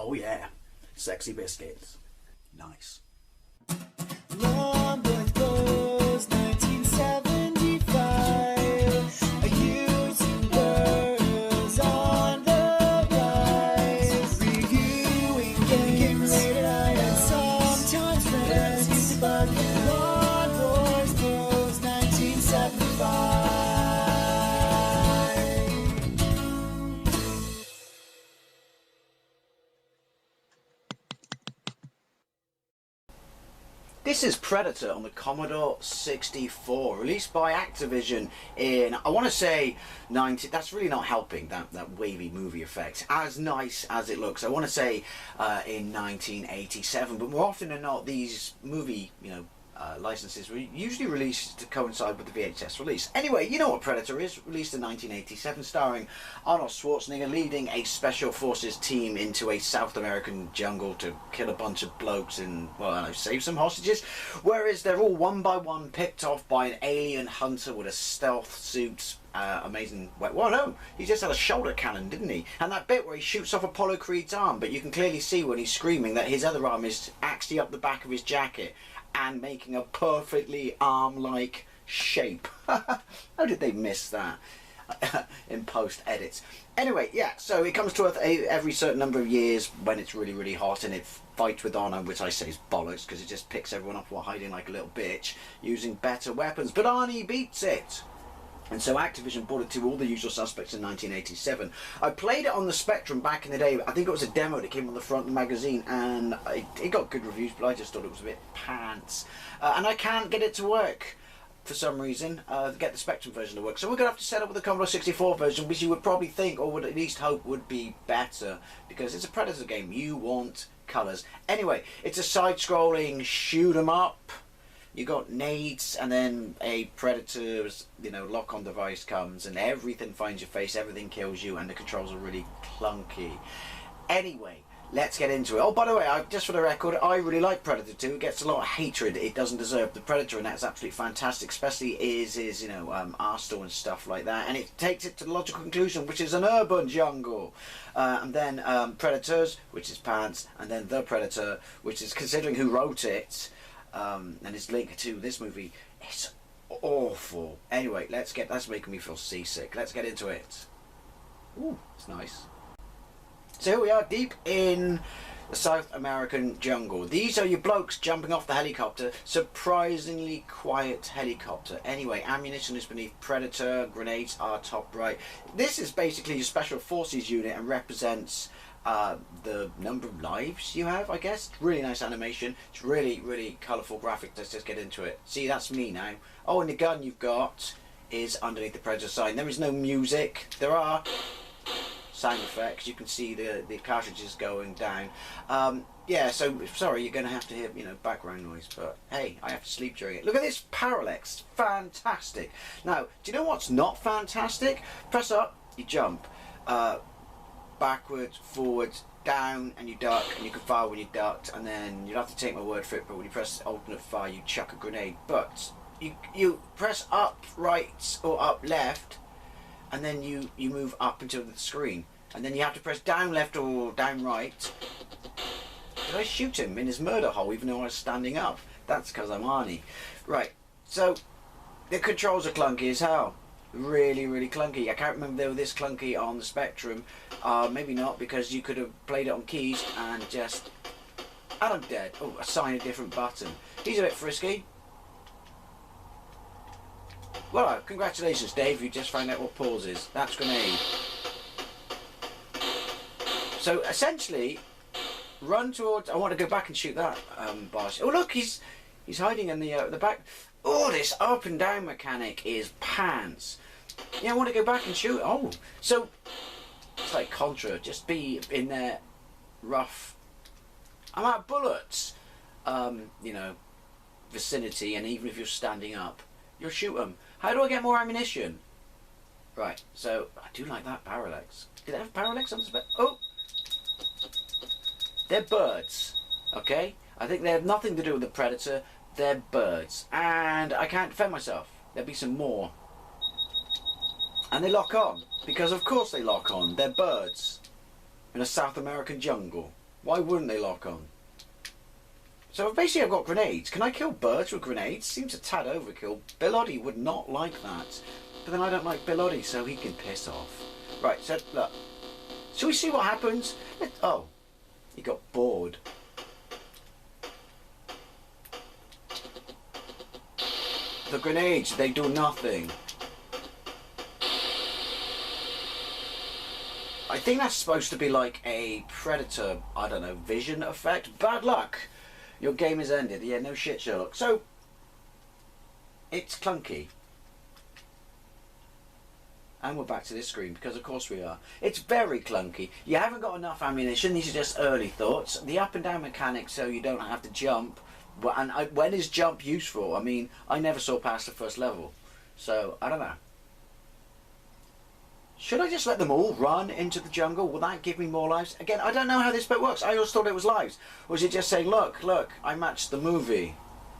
Oh yeah, sexy biscuits. Nice. Long boy clothes, 1975. Using girls on the rise. Reviewing games late at night and sometimes friends. But Long boys clothes, 1975. This is Predator on the Commodore 64, released by Activision in, I want to say, 90. That's really not helping, that wavy movie effect, as nice as it looks. I want to say in 1987, but more often than not, these movie, licenses were usually released to coincide with the VHS release. Anyway, you know what Predator is, released in 1987, starring Arnold Schwarzenegger leading a special forces team into a South American jungle to kill a bunch of blokes and, well, I don't know, save some hostages, whereas they're all one by one picked off by an alien hunter with a stealth suit. Amazing. Well, no, he just had a shoulder cannon, didn't he? And that bit where he shoots off Apollo Creed's arm, but you can clearly see when he's screaming that his other arm is actually up the back of his jacket and making a perfectly arm-like shape. How did they miss that in post-edits? Anyway, yeah, so it comes to Earth every certain number of years when it's really, really hot, and it fights with Arno, which I say is bollocks, because it just picks everyone up while hiding like a little bitch, using better weapons. But Arnie beats it! And so Activision brought it to all the usual suspects in 1987. I played it on the Spectrum back in the day. I think it was a demo that came on the front of the magazine, and it got good reviews, but I just thought it was a bit pants. And I can't get it to work for some reason, to get the Spectrum version to work. So we're going to have to set up with the Commodore 64 version, which you would probably think, or would at least hope, would be better, because it's a Predator game. You want colours. Anyway, it's a side-scrolling shoot-'em-up. You got nades, and then a Predator's, lock-on device comes, and everything finds your face, everything kills you, and the controls are really clunky. Anyway, let's get into it. Oh, by the way, just for the record, I really like Predator 2. It gets a lot of hatred it doesn't deserve. The Predator, and that's absolutely fantastic, especially his Arstal and stuff like that, and it takes it to the logical conclusion, which is an urban jungle. And then Predators, which is pants, and then The Predator, which is, considering who wrote it, and its link to this movie, it's awful. Anyway, that's making me feel seasick. Let's get into it. Ooh, it's nice. So here we are, deep in the South American jungle. These are your blokes jumping off the helicopter. Surprisingly quiet helicopter. Anyway, ammunition is beneath Predator, grenades are top right. This is basically your special forces unit and represents the number of lives you have, I guess. Really nice animation. It's really, really colourful graphics. Let's just get into it. See, that's me now. Oh, and the gun you've got is underneath the Predator sign. There is no music. There are sound effects. You can see the cartridges going down. Yeah, so sorry, you're going to have to hear background noise, but hey, I have to sleep during it. Look at this parallax. Fantastic. Now, do you know what's not fantastic? Press up, you jump. Backwards, forwards, down, and you duck, and you can fire when you ducked, and then you'll have to take my word for it, but when you press alternate fire, you chuck a grenade. But you press up right or up left, and then you move up into the screen, and then you have to press down left or down right. Did I shoot him in his murder hole even though I was standing up? That's because I'm Arnie. Right, so the controls are clunky as hell. Really, really clunky. I can't remember they were this clunky on the Spectrum. Maybe not, because you could have played it on keys and just... And I'm dead. Oh, assign a different button. He's a bit frisky. Well, congratulations, Dave. You just found out what pause is. That's grenade. So, essentially, run towards... I want to go back and shoot that boss. Oh, look, he's hiding in the back. Oh, this up and down mechanic is pants. Yeah, I want to go back and shoot. Oh, so it's like Contra. Just be in there, rough. I'm out of bullets. Vicinity, and even if you're standing up, you'll shoot them. How do I get more ammunition? Right. So I do like that parallax. Did I have parallax on the spec? Oh, they're birds. Okay. I think they have nothing to do with the Predator. They're birds, and I can't defend myself. There'll be some more, and they lock on, because of course they lock on. They're birds in a South American jungle. Why wouldn't they lock on? So basically I've got grenades. Can I kill birds with grenades? Seems a tad overkill. Bill would not like that. But then I don't like Bill, so he can piss off. Right, so look. Shall we see what happens? Oh, he got bored. The grenades, they do nothing. I think that's supposed to be like a Predator, I don't know, vision effect. Bad luck. Your game is ended. Yeah, no shit, Sherlock. So, it's clunky. And we're back to this screen, because of course we are. It's very clunky. You haven't got enough ammunition. These are just early thoughts. The up and down mechanics, so you don't have to jump. And when is jump useful? I mean, I never saw past the first level. So, I don't know. Should I just let them all run into the jungle? Will that give me more lives? Again, I don't know how this bit works. I always thought it was lives. Or is it just saying, look, look, I matched the movie.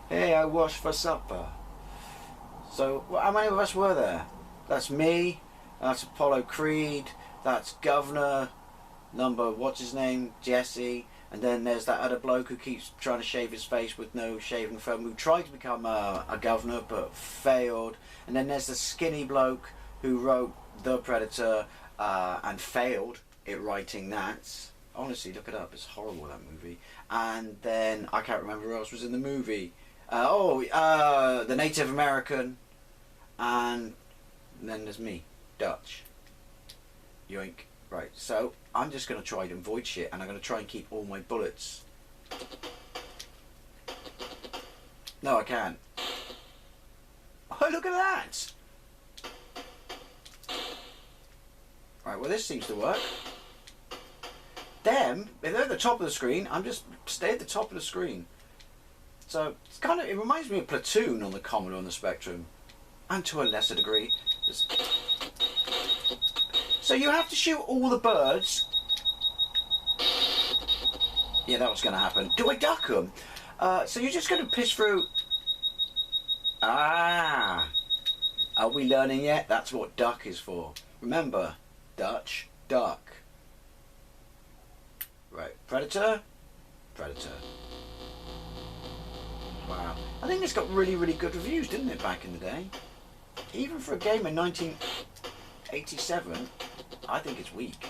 Hey, I washed for supper. So, how many of us were there? That's me. That's Apollo Creed. That's Governor. What's his name? Jesse. And then there's that other bloke who keeps trying to shave his face with no shaving foam, who tried to become a governor but failed. And then there's the skinny bloke who wrote The Predator and failed at writing that. Honestly, look it up. It's horrible, that movie. And then I can't remember who else was in the movie. The Native American. And then there's me, Dutch. Yoink. Right, so I'm just going to try and avoid shit, and I'm going to try and keep all my bullets. No, I can't. Oh, look at that! Right, well this seems to work. Them, if they're at the top of the screen, I'm just stay at the top of the screen. So it's kind of, it reminds me of Platoon on the Commodore on the Spectrum, and to a lesser degree. So you have to shoot all the birds. Yeah, that was going to happen. Do I duck them? So you're just going to piss through. Ah, are we learning yet? That's what duck is for. Remember, Dutch, duck. Right, Predator, Predator. Wow, I think this got really, really good reviews, didn't it, back in the day? Even for a game in 1987, I think it's weak.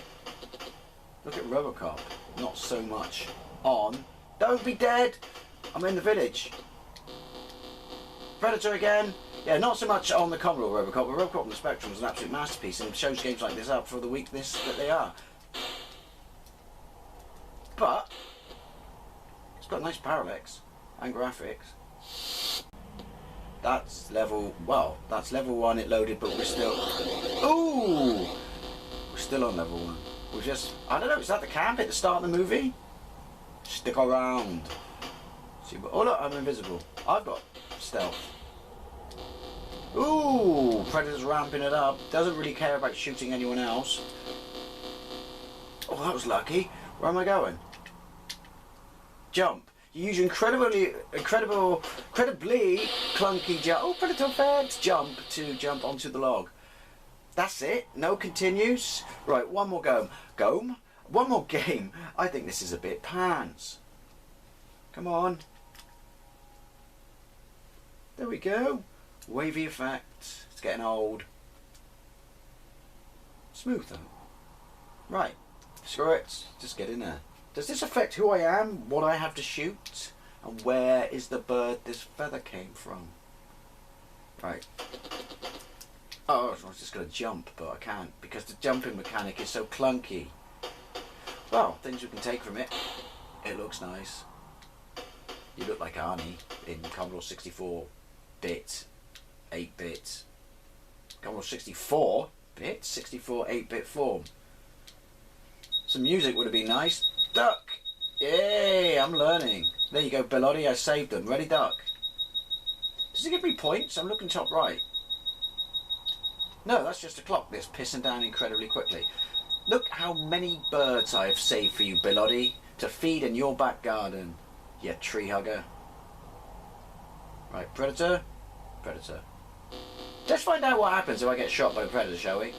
Look at Robocop, not so much on. Don't be dead! I'm in the village. Predator again. Yeah, not so much on the Commodore Robocop, but Robocop on the Spectrum was an absolute masterpiece and shows games like this up for the weakness that they are. But it's got nice parallax and graphics. That's level, well, that's level 1, it loaded, but we're still, ooh! We're still on level 1. We're just, I don't know, is that the camp at the start of the movie? Stick around. See, oh look, I'm invisible. I've got stealth. Ooh, Predator's ramping it up. Doesn't really care about shooting anyone else. Oh, that was lucky. Where am I going? Jump. You use your incredibly clunky jump. Oh, Predator fed. Jump to jump onto the log. That's it. No continues. Right, one more one more game. I think this is a bit pants. Come on. There we go. Wavy effect. It's getting old. Smooth though. Right. Screw it. Just get in there. Does this affect who I am, what I have to shoot, and where is the bird this feather came from? Right. Oh, I was just going to jump, but I can't, because the jumping mechanic is so clunky. Well, things we can take from it. It looks nice. You look like Arnie in Commodore 64-bit, 8-bit. Commodore 64-bit, 64 8-bit form. Some music would have been nice. Duck! Yay, I'm learning. There you go, Bellotti, I saved them. Ready, duck. Does it give me points? I'm looking top right. No, that's just a clock that's pissing down incredibly quickly. Look how many birds I have saved for you, Bellotti, to feed in your back garden, you tree hugger. Right, Predator, Predator. Let's find out what happens if I get shot by a Predator, shall we?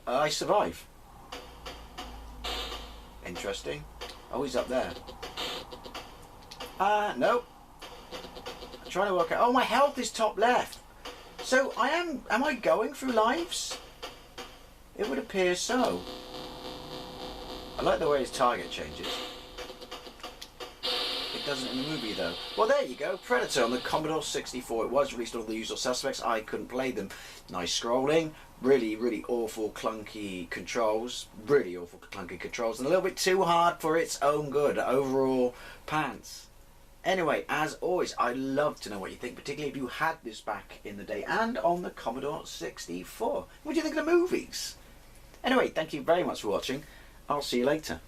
I survive. interesting. Oh, he's up there. Nope. I'm trying to work out. Oh, my health is top left. So am I going through lives? It would appear so. I like the way his target changes. It doesn't in the movie though. Well, there you go. Predator on the Commodore 64. It was released on all the usual suspects. I couldn't play them. Nice scrolling. Really, really awful, clunky controls. Really awful, clunky controls. And a little bit too hard for its own good. Overall, pants. Anyway, as always, I'd love to know what you think, particularly if you had this back in the day and on the Commodore 64. What do you think of the movies? Anyway, thank you very much for watching. I'll see you later.